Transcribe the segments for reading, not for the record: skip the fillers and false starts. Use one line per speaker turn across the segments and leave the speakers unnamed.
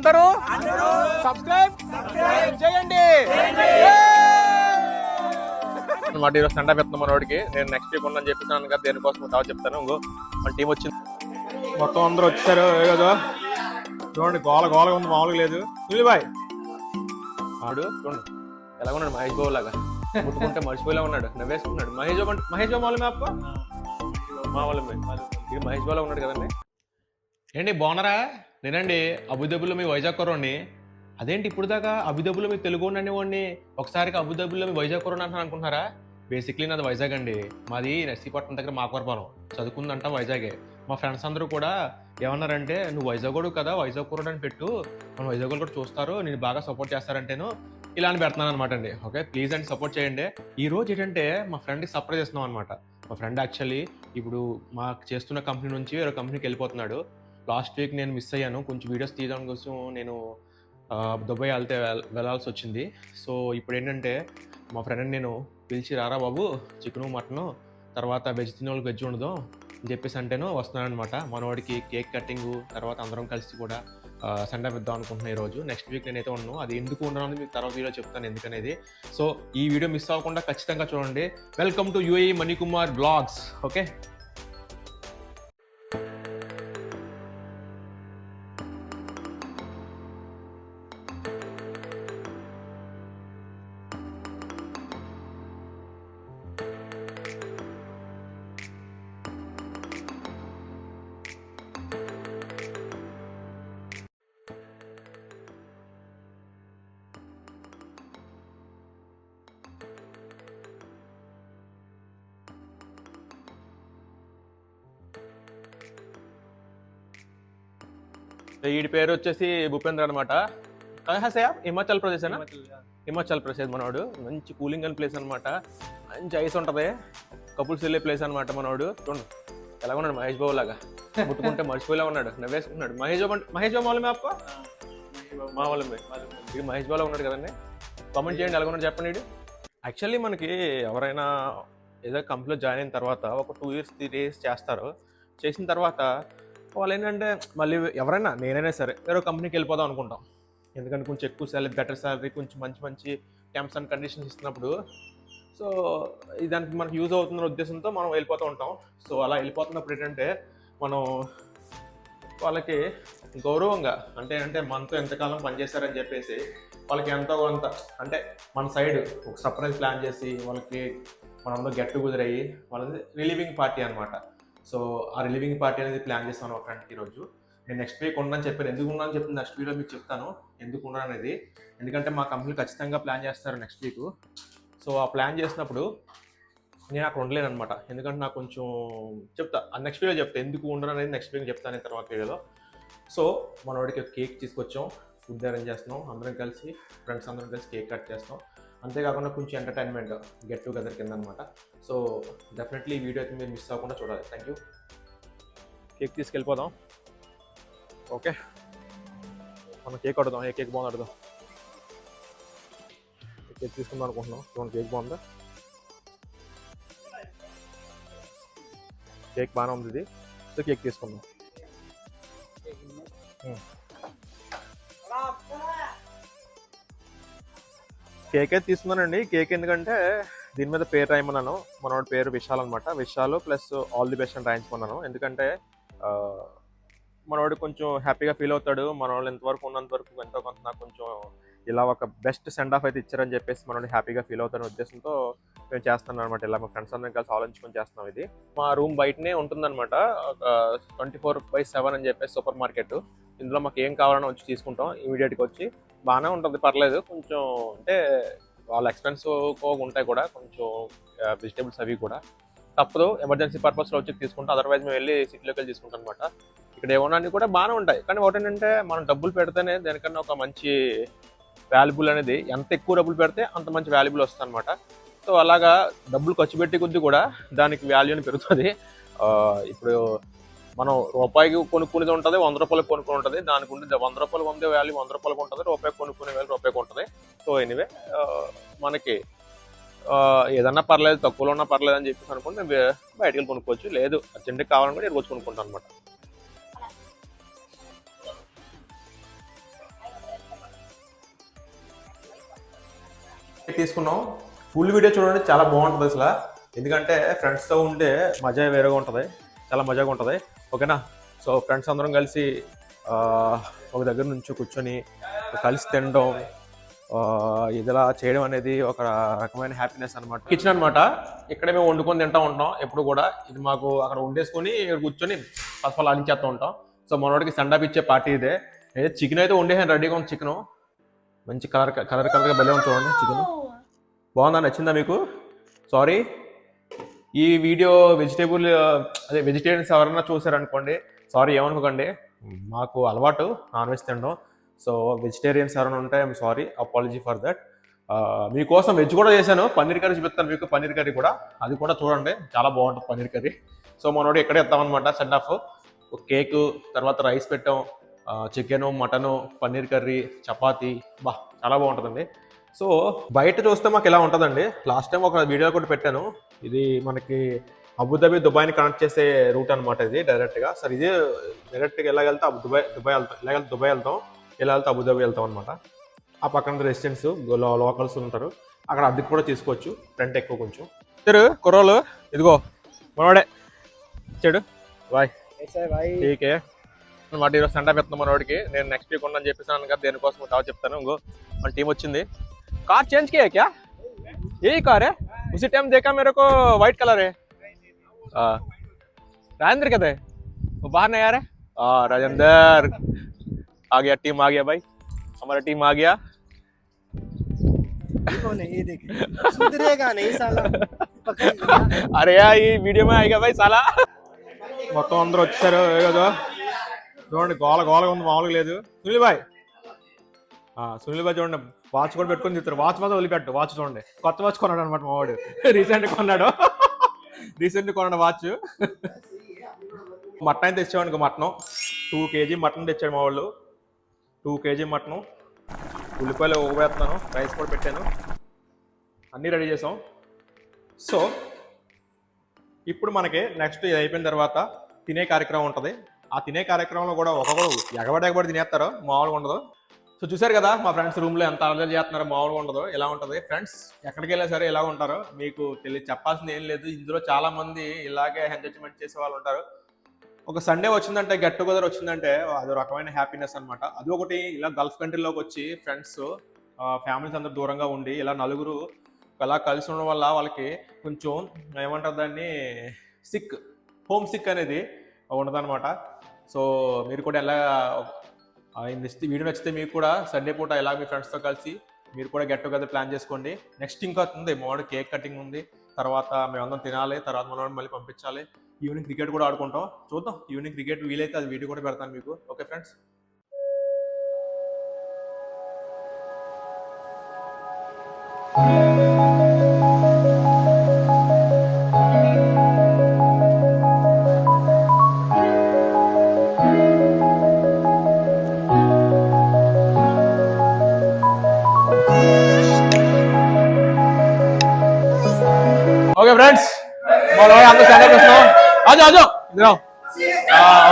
అందరూ సబ్స్క్రైబ్ చేయండి అన్నమాట. ఈరోజు సండా పెడుతున్నాం మనోడికి. నేను నెక్స్ట్ వీక్ ఉన్నాను చెప్పిస్తున్నాను కదా, దేనికోసం తర్వాత చెప్తాను. ఇంకో మన టీం వచ్చింది, మొత్తం అందరూ వచ్చారు కదా. చూడండి, గోల గోలగా ఉంది, మామూలుగా లేదు. బాయ్ ఆడు చూడండి ఎలా ఉన్నాడు, మహేష్ బాబు లాగా ముట్టుకుంటే మర్చిపోయేలా ఉన్నాడు, నవ్వేసుకున్నాడు. మహేష్ బాబు మామూలు మ్యాప్ మా వాళ్ళు ఇది మహేష్ బాబులా ఉన్నాడు కదండి. ఏంటి బాగున్నారా? నేనండి అబుదాబిలో మీ వైజాగ్ కుర్రోడిని. అదేంటి ఇప్పుడు దాకా అబుదాబిలో మీ తెలుగు అనేవాడిని, ఒకసారికి అబుదాబిలో మీ వైజాగ్ కుర్రోని అంటున్నాను అనుకుంటున్నారా? బేసిక్లీ నాది వైజాగ్ అండి. మాది నర్సీపట్నం దగ్గర మాకవరపాలెం. చదువుకుందంట వైజాగే. మా ఫ్రెండ్స్ అందరూ కూడా ఏమన్నారంటే, నువ్వు వైజాగ్ కూడా కదా, వైజాగ్ కుర్రోడు అని పెట్టు, మన వైజాగ్ కూడా చూస్తారు, నేను బాగా సపోర్ట్ చేస్తారంటేను ఇలా అని పెడుతున్నాను అనమాట అండి. ఓకే, ప్లీజ్ అండి సపోర్ట్ చేయండి. ఈ రోజు ఏంటంటే మా ఫ్రెండ్కి సర్ప్రైజ్ ఇస్తున్నాం అనమాట. మా ఫ్రెండ్ యాక్చువల్లీ ఇప్పుడు మాకు చేస్తున్న కంపెనీ నుంచి వేరే కంపెనీకి వెళ్ళిపోతున్నాడు. లాస్ట్ వీక్ నేను మిస్ అయ్యాను, కొంచెం వీడియోస్ తీయడం కోసం నేను దుబాయ్ వెళ్ళాల్సి వచ్చింది. సో ఇప్పుడు ఏంటంటే మా ఫ్రెండ్ని నేను పిలిచి, రారా బాబు చికెను మటను తర్వాత వెజ్ తినే వాళ్ళకి వెజ్ ఉండదు అని చెప్పేసి అంటేను వస్తున్నాను అనమాట. మనవాడికి కేక్ కటింగ్ తర్వాత అందరం కలిసి కూడా సండే పెద్దాం అనుకుంటున్నాను ఈరోజు. నెక్స్ట్ వీక్ నేనైతే ఉన్నాను, అది ఎందుకు ఉండను మీకు తర్వాత వీడియో చెప్తాను ఎందుకనేది. సో ఈ వీడియో మిస్ అవ్వకుండా ఖచ్చితంగా చూడండి. Welcome to UAE Manikumar vlogs. Okay, వీడి పేరు వచ్చేసి భూపేంద్ర అనమాట. హిమాచల్ ప్రదేశ్ అనా? హిమాచల్ ప్రదేశ్ మనవాడు. మంచి కూలింగ్ అని ప్లేస్ అనమాట, మంచి ఐస్ ఉంటుంది, కపుల్స్ వెళ్ళే ప్లేస్ అనమాట. మనవాడు చూడండి ఎలా ఉన్నాడు, మహేష్ బాబు లాగా ముట్టుకుంటే మర్చిపోయేలా ఉన్నాడు, నవ్వేసుకున్నాడు. మహేష్ బాబు మామూలు మ్యాప్ మా వాళ్ళ ఇది మహేష్ బాబులా ఉన్నాడు కదండి. కామెంట్ చేయండి ఎలా ఉన్నాడు చెప్పండి. యాక్చువల్లీ మనకి ఎవరైనా ఏదో కంపెనీలో జాయిన్ అయిన తర్వాత ఒక 2 years 3 days చేస్తారు. చేసిన తర్వాత వాళ్ళు ఏంటంటే మళ్ళీ ఎవరైనా నేనైనా సరే వేరే కంపెనీకి వెళ్ళిపోదాం అనుకుంటాం. ఎందుకంటే కొంచెం ఎక్కువ శాలరీ, బెటర్ శాలరీ, కొంచెం మంచి టర్మ్స్ అండ్ కండిషన్స్ ఇస్తున్నప్పుడు సో దానికి మనకు యూజ్ అవుతున్న ఉద్దేశంతో మనం వెళ్ళిపోతూ ఉంటాం. సో అలా వెళ్ళిపోతున్నప్పుడు ఏంటంటే మనం వాళ్ళకి గౌరవంగా అంటే మనతో ఎంతకాలం పనిచేస్తారని చెప్పేసి వాళ్ళకి ఎంతో కొంత అంటే మన సైడ్ ఒక సర్ప్రైజ్ ప్లాన్ చేసి వాళ్ళకి మనంలో గెట్ టుగెదర్ అయ్యి వాళ్ళది రిలీవింగ్ పార్టీ అనమాట. సో ఆ రిలీవింగ్ పార్టీ అనేది ప్లాన్ చేస్తాను ఒక ఫ్రెండ్కి ఈరోజు. నేను నెక్స్ట్ వీక్ ఉన్నాను చెప్పాను, ఎందుకు ఉన్నాను చెప్తాను నెక్స్ట్ వీడియో మీకు చెప్తాను ఎందుకు ఉన్నాను అనేది. ఎందుకంటే మా కంపెనీ ఖచ్చితంగా ప్లాన్ చేస్తారు నెక్స్ట్ వీక్. సో ఆ ప్లాన్ చేసినప్పుడు నేను అక్కడ ఉండలేను అనమాట, ఎందుకంటే నాకు కొంచెం చెప్తా నెక్స్ట్ వీడియో చెప్తా ఎందుకు ఉండను అనేది నెక్స్ట్ వీక్ చెప్తాను తర్వాత వీడియోలో. సో మనవాడికి కేక్ తీసుకొచ్చాం, ఫుడ్ అరేంజ్ చేస్తున్నాం, అందరం కలిసి ఫ్రెండ్స్ అందరం కలిసి కేక్ కట్ చేస్తాం. అంతేకాకుండా కొంచెం ఎంటర్టైన్మెంట్ గెట్ టుగెదర్ కింద అనమాట. సో డెఫినెట్లీ ఈ వీడియో అయితే మీరు మిస్ అవ్వకుండా చూడాలి. Thank you. కేక్ తీసుకెళ్ళిపోదాం. ఓకే, మనం కేక్ అడుగుదాం. ఏ కేక్ బాగుంది అడుగుదాం. కేక్ తీసుకుందాం అనుకుంటున్నాం. చూడండి కేక్ బాగుందా? కేక్ బాగానే ఉంది ఇది. సో కేక్ తీసుకుందాం. కేక్ అయితే తీసుకున్నానండి. కేక్ ఎందుకంటే దీని మీద పేరు రాయమన్నాను. మనోడి పేరు విశాల్ అనమాట. Vishal plus all the best అని రాయించుకున్నాను. ఎందుకంటే మనోడు కొంచెం హ్యాపీగా ఫీల్ అవుతాడు. మనోళ్ళు ఎంతవరకు ఉన్నంత వరకు ఎంతో కొంత నాకు కొంచెం ఇలా ఒక బెస్ట్ సెండ్ ఆఫ్ అయితే ఇచ్చారని చెప్పేసి మనోడు హ్యాపీగా ఫీల్ అవుతారనే ఉద్దేశంతో మేము చేస్తున్నాను అనమాట. ఇలా మా ఫ్రెండ్స్ అందరం కలిసి ఆలోచించుకొని చేస్తున్నాం. ఇది మా రూమ్ బయటనే ఉంటుందన్నమాట. ఒక 24/7 అని చెప్పేసి సూపర్ మార్కెట్. ఇందులో మాకు ఏం కావాలని వచ్చి తీసుకుంటాం ఇమీడియట్గా వచ్చి. బాగానే ఉంటుంది, పర్లేదు. కొంచెం అంటే వాళ్ళ ఎక్స్పెన్సివ్ ఉంటాయి కూడా కొంచెం వెజిటేబుల్స్ అవి కూడా తప్పదు. ఎమర్జెన్సీ పర్పస్లో వచ్చి తీసుకుంటాం, అదర్వైజ్ మేము వెళ్ళి సిటీలోకి వెళ్ళి తీసుకుంటాం అనమాట. ఇక్కడ ఏమన్నా కూడా బాగానే ఉంటాయి, కానీ ఒకటి ఏంటంటే మనం డబ్బులు పెడితేనే దానికన్నా ఒక మంచి వాల్యుబుల్ అనేది, ఎంత ఎక్కువ డబ్బులు పెడితే అంత మంచి వాల్యుబుల్ వస్తుంది అనమాట. సో అలాగా డబ్బులు ఖర్చు పెట్టే కొద్దీ కూడా దానికి వాల్యూ అని పెరుగుతుంది. ఇప్పుడు మనం రూపాయికి కొనుక్కునేది ఉంటుంది, 100 రూపాయలకు కొనుక్కుని ఉంటుంది. దానికి ఉంటే 100 రూపాయలు కొందే వాల్యూ 100 రూపాయలకు ఉంటుంది, రూపాయికి కొనుక్కునే వాల్యూ రూపాయికి ఉంటుంది. సో ఎనీవే మనకి ఏదన్నా పర్లేదు, తక్కువలో ఉన్నా పర్లేదు అని చెప్పేసి అనుకుంటే బయటకు వెళ్ళి కొనుక్కోవచ్చు. లేదు అర్జెంట్గా కావాలనుకుంటే ఇక్కడ వచ్చి కొనుక్కుంటాం అనమాట. తీసుకున్నాం. ఫుల్ వీడియో చూడండి, చాలా బాగుంటుంది అసలు. ఎందుకంటే ఫ్రెండ్స్తో ఉంటే మజా వేరేగా ఉంటుంది, చాలా మజాగా ఉంటుంది. ఓకేనా? సో ఫ్రెండ్స్ అందరం కలిసి ఒక దగ్గర నుంచి కూర్చొని కలిసి తినడం, ఇదిలా చేయడం అనేది ఒక రకమైన హ్యాపీనెస్ అనమాట. కిచెన్ అనమాట, ఇక్కడే మేము వండుకొని తింటూ ఉంటాం ఎప్పుడు కూడా. ఇది మాకు అక్కడ వండేసుకొని ఇక్కడ కూర్చొని ఫస్ట్ ఆల్ ఆడించేస్తూ ఉంటాం. సో మనోడికి సండాప్ ఇచ్చే పార్టీ ఇదే. చికెన్ అయితే వండేసాను, రెడీగా ఉంది చికెను. మంచి కలర్గా భలే ఉంది చూడండి చికెన్. బాగుందా? నచ్చిందా మీకు? సారీ, ఈ వీడియో వెజిటేరియన్స్ ఎవరైనా చూసారనుకోండి, సారీ ఏమనుకోకండి, మాకు అలవాటు నాన్ వెజ్ తినడం. సో వెజిటేరియన్స్ ఎవరైనా ఉంటే I'm sorry, apology for that. మీకోసం వెజ్ కూడా చేశాను, పన్నీర్ కర్రీ చూపిస్తాను మీకు. పన్నీర్ కర్రీ కూడా, అది కూడా చూడండి, చాలా బాగుంటుంది పన్నీర్ కర్రీ. సో మనోడు ఇక్కడే ఇస్తామన్నమాట సెండ్ ఆఫ్. కేకు, తర్వాత రైస్ పెట్టాం, chicken, mutton, paneer curry, chapati, చాలా బాగుంటుందండి. సో బయట చూస్తే మాకు ఇలా ఉంటుందండి. లాస్ట్ టైం ఒక వీడియో కూడా పెట్టాను. ఇది మనకి అబుదాబి దుబాయ్ని కనెక్ట్ చేసే రూట్ అనమాట ఇది డైరెక్ట్గా. సార్ ఇది డైరెక్ట్గా ఎలా వెళ్తే దుబాయ్ వెళ్తాం, ఇలా వెళ్తే దుబాయ్ వెళ్తాం, ఇలా వెళ్తే అబుదాబి వెళ్తాం అనమాట. ఆ పక్కన రెసిడెంట్స్ లోకల్స్ ఉంటారు, అక్కడ అద్దెకు కూడా తీసుకోవచ్చు, రెంట్ ఎక్కువ కొంచెం. సరే కుర్రోలు, ఇదిగో మనోడే చెడు బాయ్ ఠీకే అనమాట. ఈరోజు సెంటర్ పెడుతున్నాం మనోడికి. నేను నెక్స్ట్ వీక్ ఉండని చెప్పేసాను కదా, దేనికోసం కావాలి చెప్తాను. ఇంకో మన టీం వచ్చింది. कार चेंज किया है क्या? यही कार है? उसी टाइम देखा मेरे को व्हाइट कलर है। राजेंद्र कहते हैं वो बाहर नहीं आ रहे। राजेंद्र आ गया, टीम आ गया भाई, हमारा टीम आ गया।
ये देख सुधरेगा नहीं साला।
अरे यार ये वीडियो में आएगा भाई साला। మొత్తం అందరూ వచ్చారు కదా చూడండి, గోల గోలగా ఉంది, మామూలుగా లేదు. సునీల్ భాయ్ చూడండి, వాచ్ కూడా పెట్టుకొని తిరుగుతారు. వాచ్ మాత్రం వదిలిపెట్టు. వాచ్ చూడండి, కొత్త వాచ్ కొన్నాడు అనమాట మా వాడు. రీసెంట్ కొన్నాడు వాచ్. మటన్ అయితే తెచ్చాడు. మటన్ 2 kg మటన్ తెచ్చాడు మా వాళ్ళు. 2 kg మటను, ఉల్లిపాయలు వేస్తున్నాను, రైస్ కూడా పెట్టాను, అన్నీ రెడీ చేసాం. సో ఇప్పుడు మనకి నెక్స్ట్ ఇది అయిపోయిన తర్వాత తినే కార్యక్రమం ఉంటుంది. ఆ తినే కార్యక్రమంలో కూడా ఒక్కొక్కరు ఎగబడి తినేస్తారు, మామూలుగా ఉండదు. సో చూసారు కదా మా ఫ్రెండ్స్ రూమ్లో ఎంత అలర్జీ చేస్తున్నారో, మామూలుగా ఉండదు. ఎలా ఉంటుంది ఫ్రెండ్స్, ఎక్కడికి వెళ్ళా సరే ఎలా ఉంటారో మీకు చెప్పాల్సింది ఏం లేదు. ఇందులో చాలా మంది ఇలాగే ఎంజాయ్మెంట్ చేసే వాళ్ళు ఉంటారు. ఒక సండే వచ్చిందంటే, గెట్ టుగెదర్ వచ్చిందంటే అదో రకమైన హ్యాపీనెస్ అనమాట. అది ఒకటి. ఇలా గల్ఫ్ కంట్రీలోకి వచ్చి ఫ్రెండ్స్ ఫ్యామిలీస్ అందరూ దూరంగా ఉండి ఇలా నలుగురు అలా కలిసి ఉండడం వల్ల వాళ్ళకి కొంచెం ఏమంటారు దాన్ని, హోమ్ సిక్ అనేది ఉండదన్నమాట. సో మీరు కూడా ఎలా వీడియో నచ్చితే మీకు కూడా సండే పూట ఇలా మీ ఫ్రెండ్స్తో కలిసి మీరు కూడా గెట్ టుగెదర్ ప్లాన్ చేసుకోండి. నెక్స్ట్ ఇంకా ఉంది, మామూలు కేక్ కటింగ్ ఉంది, తర్వాత మేమందరం తినాలి, తర్వాత మనం మళ్ళీ పంపించాలి. ఈవినింగ్ క్రికెట్ కూడా ఆడుకుంటాం. చూద్దాం, ఈవినింగ్ క్రికెట్ వీలైతే అది వీడియో కూడా పెడతాను మీకు. Okay friends. ఓకే ఫ్రెండ్స్, అందరూ స్టాండ్ చేస్తున్నాం. ఆజో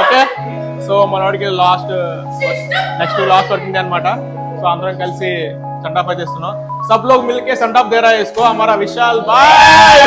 ఓకే. సో మనవాడికి నెక్స్ట్ లాస్ట్ వర్కింగ్ డే అనమాట. సో అందరం కలిసి సండాప్ అయితే ఇస్తున్నాం. सब लोग मिलके संडाप दे रहा है इसको, हमारा विशाल भाई।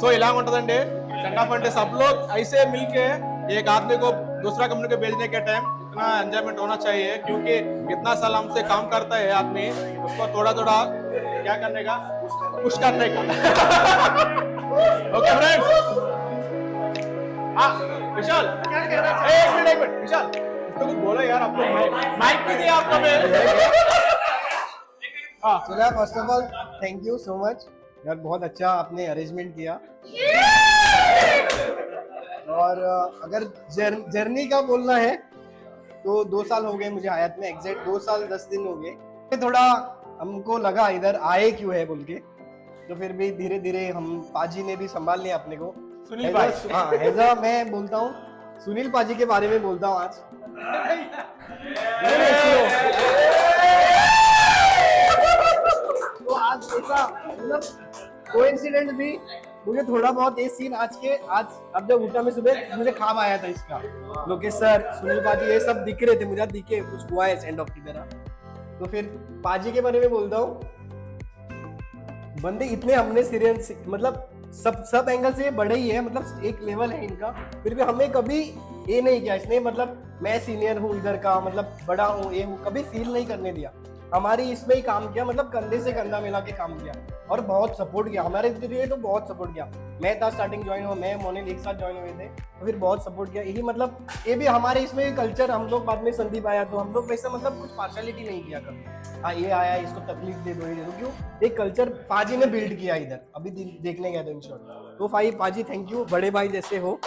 सो इला ఉంటదండి सेंड-ऑफ అంటే सब लोग ऐसे मिलके एक आदमी को दूसरा कंपनी को भेजने के टाइम इतना एंजॉयमेंट होना चाहिए, क्योंकि इतना साल हमसे काम करता है आदमी, उसको थोड़ा थोड़ा क्या करने का, पुश करने का। Okay friends. विशाल एक मिनट विशाल, इसको कुछ बोलो यार, आपको माइक भी दिया आपको। मैं
चला first of all thank you so much यार, बहुत अच्छा आपने अरेंजमेंट किया। और अगर जर्नी का बोलना है तो 2 साल हो गए मुझे हयात में, एग्जैक्ट 2 साल 10 दिन हो गए। थोड़ा हमको लगा इधर आए क्यों है बोल के, तो फिर भी धीरे धीरे हम पाजी ने भी संभाल लिया अपने को।
सुनील भाई।
हाँ ऐसा मैं बोलता हूँ, सुनील पाजी के बारे में बोलता हूँ आज। तो आज ऐसा मतलब कोइंसिडेंट भी मुझे थोड़ा बहुत ये सीन आज अब जब उठा मैं सुबह मुझे ख्वाब आया था इसका, लोकेश सर सुनील पाजी ये सब दिख रहे थे मुझे, दिखे कुछ हुआ है सेंड ऑफ की तरह। तो फिर पाजी के बारे में बोलता हूँ, बंदे इतने हमने सीरियस मतलब सब एंगल से ये बड़े ही है, मतलब एक लेवल है इनका, फिर भी हमें कभी ये नहीं किया इसने, मतलब मैं सीनियर हूँ इधर का, मतलब बड़ा हूँ ये हूँ, कभी फील नहीं करने दिया। हमारी इसमें ही काम किया, मतलब कंधे से कंधा मिला के काम किया और बहुत सपोर्ट किया हमारे लिए, तो बहुत सपोर्ट किया। मैं था स्टार्टिंग ज्वाइन हुआ, मैं मोनिल एक साथ ज्वाइन हुए थे, तो फिर बहुत सपोर्ट किया। यही मतलब ये भी हमारे इसमें कल्चर, हम लोग बाद में संदीप आया तो हम लोग वैसा मतलब कुछ पार्शलिटी नहीं किया कभी, हाँ ये आया इसको तकलीफ दे दो ये दे दो, क्यों एक कल्चर पाजी ने बिल्ड किया इधर, अभी देखने गया तो इन शॉर्ट। तो भाई पाजी थैंक यू, बड़े भाई जैसे हो।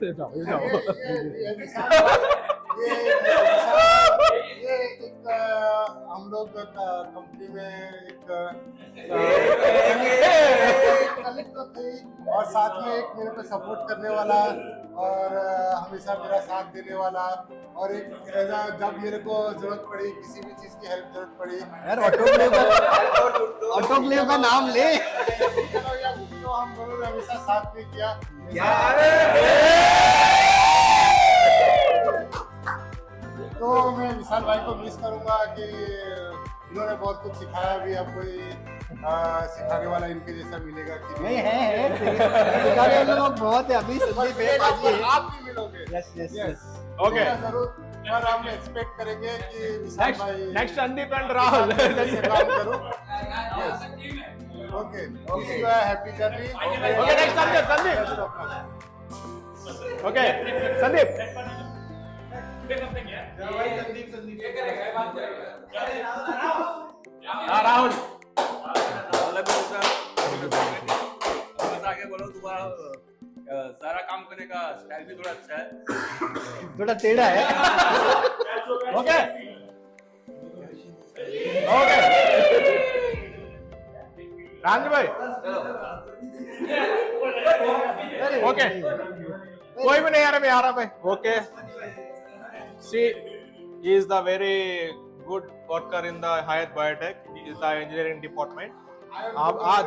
ये एक हम लोग कंपनी में एक कलीग तो थी, और साथ में एक मेरे पे सपोर्ट करने वाला और हमेशा मेरा साथ देने वाला, और एक ऐसा जब मेरे को जरूरत पड़ी, किसी भी चीज की हेल्प जरूरत पड़ी
यार ऑटोक्लेव का नाम ले,
तो हम दोनों ने हमेशा साथ में किया। तो मैं विशाल भाई को मिस करूंगा कि इन्होंने बहुत कुछ सिखाया भी, अब कोई सिखाने वाला इनके जैसा मिलेगा कि
नहीं है सिखाने वाले लोग बहुत है, अभी संदीप है पाजी है।
आप भी मिलोगे।
यस यस यस
ओके
जरूर, पर हम एक्सपेक्ट करेंगे कि विशाल भाई
नेक्स्ट संदीप एंड राहुल।
से काम करो। Okay, wish you a happy journey.
Okay next Sandeep okay Sandeep Rahul
आगे बोलो, तुम्हारा सारा काम करने का स्टाइल भी थोड़ा अच्छा है,
थोड़ा टेढ़ा है।
ओके ओके राज भाई ओके कोई भी नहीं आ रहा भाई। Okay she is the very good worker in the higher biotech, is the engineering department. आप आज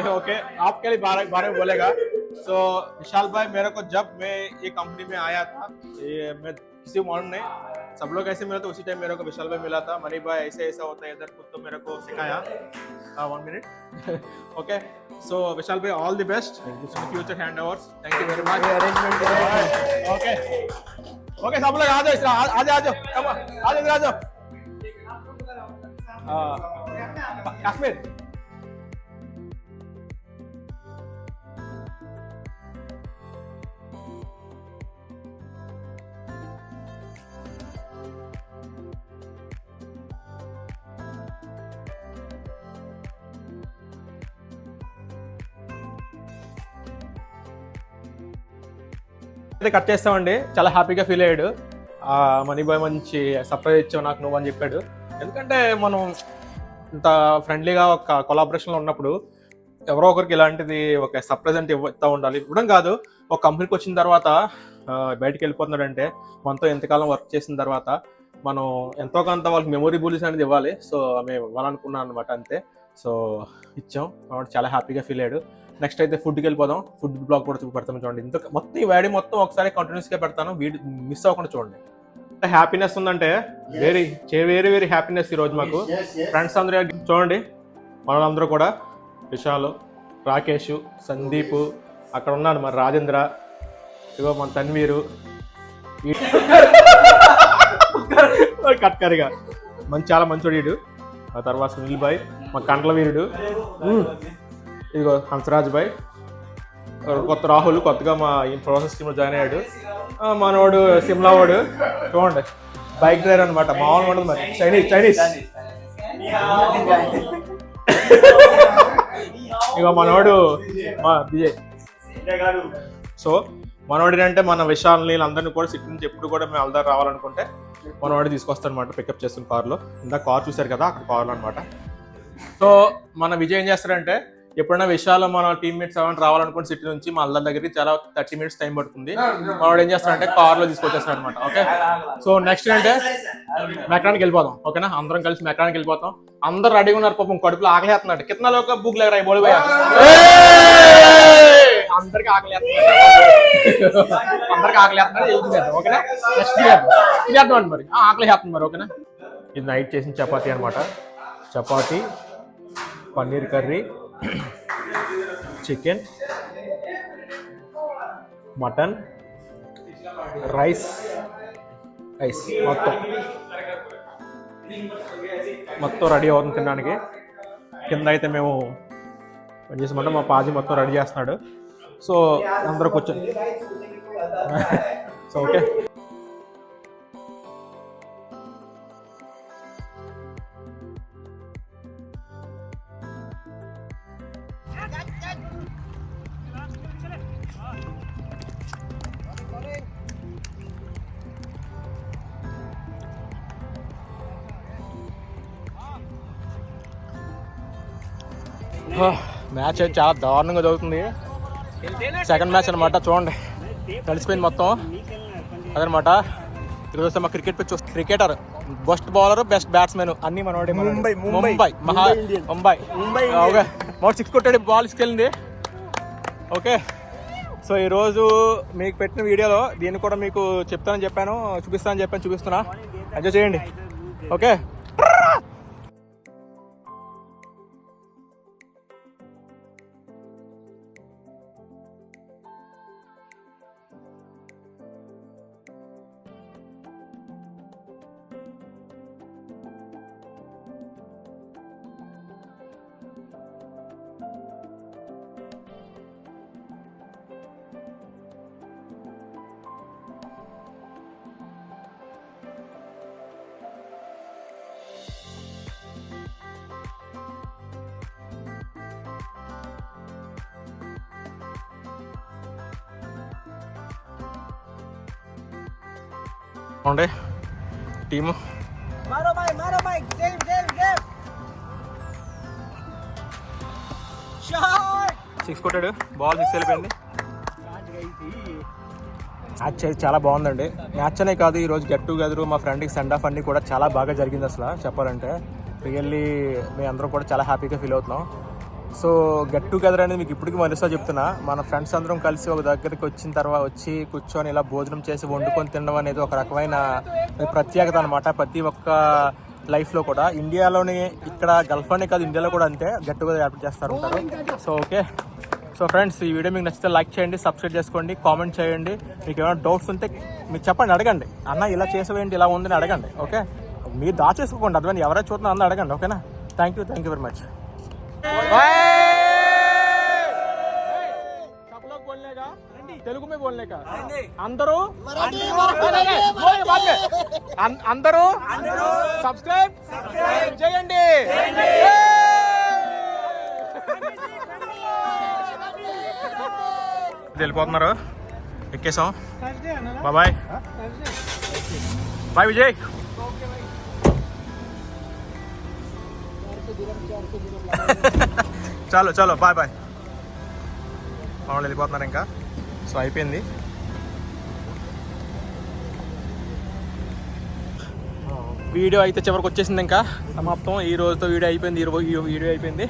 ओके आपके लिए बारे में बोलेगा। सो विशाल भाई मेरे को जब मैं ये कंपनी में आया था, ये मैं किसी मालूम नहीं, सब लोग ऐसे मिले तो उसी टाइम मेरे को विशाल भाई मिला था, मनी भाई ऐसे ऐसा होता है इधर, खुद तो मेरे को सिखाया। 1 मिनट ओके। सो विशाल भाई all the best future hand overs, thank you very much.
Arrangement
okay okay सब लोग आ जाओ, आ जाओ काश्मीर। కట్ చేస్తామండి, చాలా హ్యాపీగా ఫీల్ అయ్యాడు మనీ బాయ్, మంచి సర్ప్రైజ్ ఇచ్చావు నాకు నువ్వు అని చెప్పాడు. ఎందుకంటే మనం ఇంత ఫ్రెండ్లీగా ఒక కొలాబరేషన్లో ఉన్నప్పుడు ఎవరో ఒకరికి ఇలాంటిది ఒక సర్ప్రైజ్ అంటే ఇవ్వతా ఉండాలి. ఇవ్వడం కాదు, ఒక కంపెనీకి వచ్చిన తర్వాత బయటికి వెళ్ళిపోతున్నాడంటే మనతో ఎంతకాలం వర్క్ చేసిన తర్వాత మనం ఎంతో కొంత వాళ్ళకి మెమొరబుల్స్ అనేది ఇవ్వాలి. సో మేము ఇవ్వాలనుకున్నాను అనమాట, అంతే. సో ఇచ్చాం, చాలా హ్యాపీగా ఫీల్ అయ్యాడు. నెక్స్ట్ అయితే ఫుడ్కి వెళ్ళిపోదాం, ఫుడ్ బ్లాగ్ కూడా పెడతాము చూడండి. ఇంత మొత్తం ఈ వేడి మొత్తం ఒకసారి కంటిన్యూస్గా పెడతాను, వీడియో మిస్ అవ్వకుండా చూడండి. హ్యాపీనెస్ ఉందంటే వెరీ వెరీ వెరీ హ్యాపీనెస్ ఈరోజు మాకు. ఫ్రెండ్స్ అందరూ చూడండి, మనలందరూ కూడా విశాల్, రాకేష్, సందీప్, అక్కడ ఉన్నాడు మరి రాజేంద్ర, ఇగో మన తన్వీరు, కట్కరిగా చాలా మంచోడు వీడు. ఆ తర్వాత సునీల్ బాయ్, మా కండ్ల వీరుడు, ఇదిగో హంసరాజ్ బాయ్, కొత్త రాహుల్ కొత్తగా మా ఈ ప్రాసెస్ టీంలో జాయిన్ అయ్యాడు. మనవాడు సిమ్లా వాడు చూడండి బైక్ డ్రైవర్ అనమాట, మామూలుగా ఉండదు మరి. చైనీస్ ఇక మనవాడు మా విజయ్. సో మనవాడి అంటే మన విషయాలని వీళ్ళందరినీ కూడా సిటీ నుంచి ఎప్పుడు కూడా మేము అల్దార్ రావాలనుకుంటే మనవాడి తీసుకొస్తాడు అనమాట, పికప్ చేస్తున్న కార్లో. ఇందాక కార్ చూశారు కదా, అక్కడ కార్లో అనమాట. సో మన విజయ్ ఏం చేస్తాడంటే ఎప్పుడైనా విషయాలు మన టీమ్మేట్స్ ఎవరైనా రావాలనుకుంటే సిటీ నుంచి మా అల్దార్ దగ్గరికి చాలా 30 minutes టైం పడుతుంది. మనవాడు ఏం చేస్తాడంటే కార్లో తీసుకొచ్చేస్తాడు అనమాట. ఓకే, సో నెక్స్ట్ అంటే మెక్రానికి వెళ్ళిపోతాం. ఓకేనా, అందరం కలిసి మెక్రానికి వెళ్ళిపోతాం. అందరు రెడీగా ఉన్నారు, పాపం కడుపులో ఆకలిస్తున్నాడు. కిतना लोग का भूख लग रहा है बोल भैया. అందరికి ఆకలిస్తున్నాడు. ఓకేనా, నెక్స్ట్ తినేద్దాం మరి, ఆకలిస్తుంది మరి. ఓకేనా, ఇది నైట్ చేసిన చపాతీ అనమాట. Chapati, paneer curry, chicken, mutton, rice మొత్తం రెడీ అవుతుంది తినడానికి. కింద అయితే మేము పని చేసామంటే మా పాజీ మొత్తం రెడీ చేస్తున్నాడు. సో అందరూ కూర్చొని సో ఓకే. మ్యాచ్ అయితే చాలా దారుణంగా జరుగుతుంది. సెకండ్ మ్యాచ్ అనమాట. చూడండి కలిసిపోయింది మొత్తం. అదనమాట ఈరోజు మా cricket pitch. Cricketer, best bowler, best batsmen అన్ని మనోడే. ముంబై ఓకే, మాకు 6 కొట్టాడు, బాల్ తీసుకెళ్ళింది. ఓకే, సో ఈరోజు మీకు పెట్టిన వీడియోలో దీన్ని కూడా మీకు చూపిస్తున్నా. ఎంజాయ్ చేయండి. ఓకే, టీము
मारो भाई सेव शॉट
6 కొట్టాడు, బాల్ 6 వెళ్ళిపోయింది. మ్యాచ్ అయితే చాలా బాగుందండి. మ్యాచ్ అనే కాదు, ఈరోజు గెట్ టుగెదర్, మా ఫ్రెండ్కి సెండ్ ఆఫ్ అన్నీ కూడా చాలా బాగా జరిగింది. అసలు చెప్పాలంటే రియల్లీ మేము అందరం కూడా చాలా హ్యాపీగా ఫీల్ అవుతున్నాం. సో గెట్ టుగెదర్ అనేది మీకు ఇప్పటికీ మరోసారి చెప్తున్నా, మన ఫ్రెండ్స్ అందరం కలిసి ఒక దగ్గరికి వచ్చిన తర్వాత వచ్చి కూర్చొని ఇలా భోజనం చేసి వండుకొని తినడం అనేది ఒక రకమైన ప్రత్యేకత అనమాట. ప్రతి ఒక్క లైఫ్లో కూడా, ఇండియాలోనే ఇక్కడ గల్ఫ్లోనే కాదు, ఇండియాలో కూడా అంతే గెట్ టుగెదర్ ఏర్పాటు చేస్తారు ఉంటారు. సో ఓకే, సో ఫ్రెండ్స్ ఈ వీడియో మీకు నచ్చితే లైక్ చేయండి, సబ్స్క్రైబ్ చేసుకోండి, కామెంట్ చేయండి. మీకు ఏమైనా డౌట్స్ ఉంటే మీకు చెప్పండి, అడగండి. అన్న ఇలా చేసేవేంటి, ఇలా ఉందని అడగండి. ఓకే, మీరు దాచేసుకోండి, అర్థమైంది. ఎవరైనా చూస్తున్నా అన్న అడగండి. ఓకేనా, thank you very much. Telugu में बोलने का అందరూ సబ్స్క్రైబ్ చేయండి. వెళ్ళిపోతున్నారు, ఎక్కేసాం. Bye bye Vijay. చలో బాయ్. వాళ్ళు వెళ్ళిపోతున్నారు ఇంకా. సో అయిపోయింది. వీడియో అయితే చివరికి వచ్చేసింది, ఇంకా సమాప్తం. ఈ రోజుతో వీడియో అయిపోయింది. ఈ వీడియో అయిపోయింది.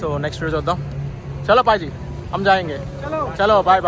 సో నెక్స్ట్ వీడియో చూద్దాం. చలో పాజీ, हम जाएंगे. चलो बाय.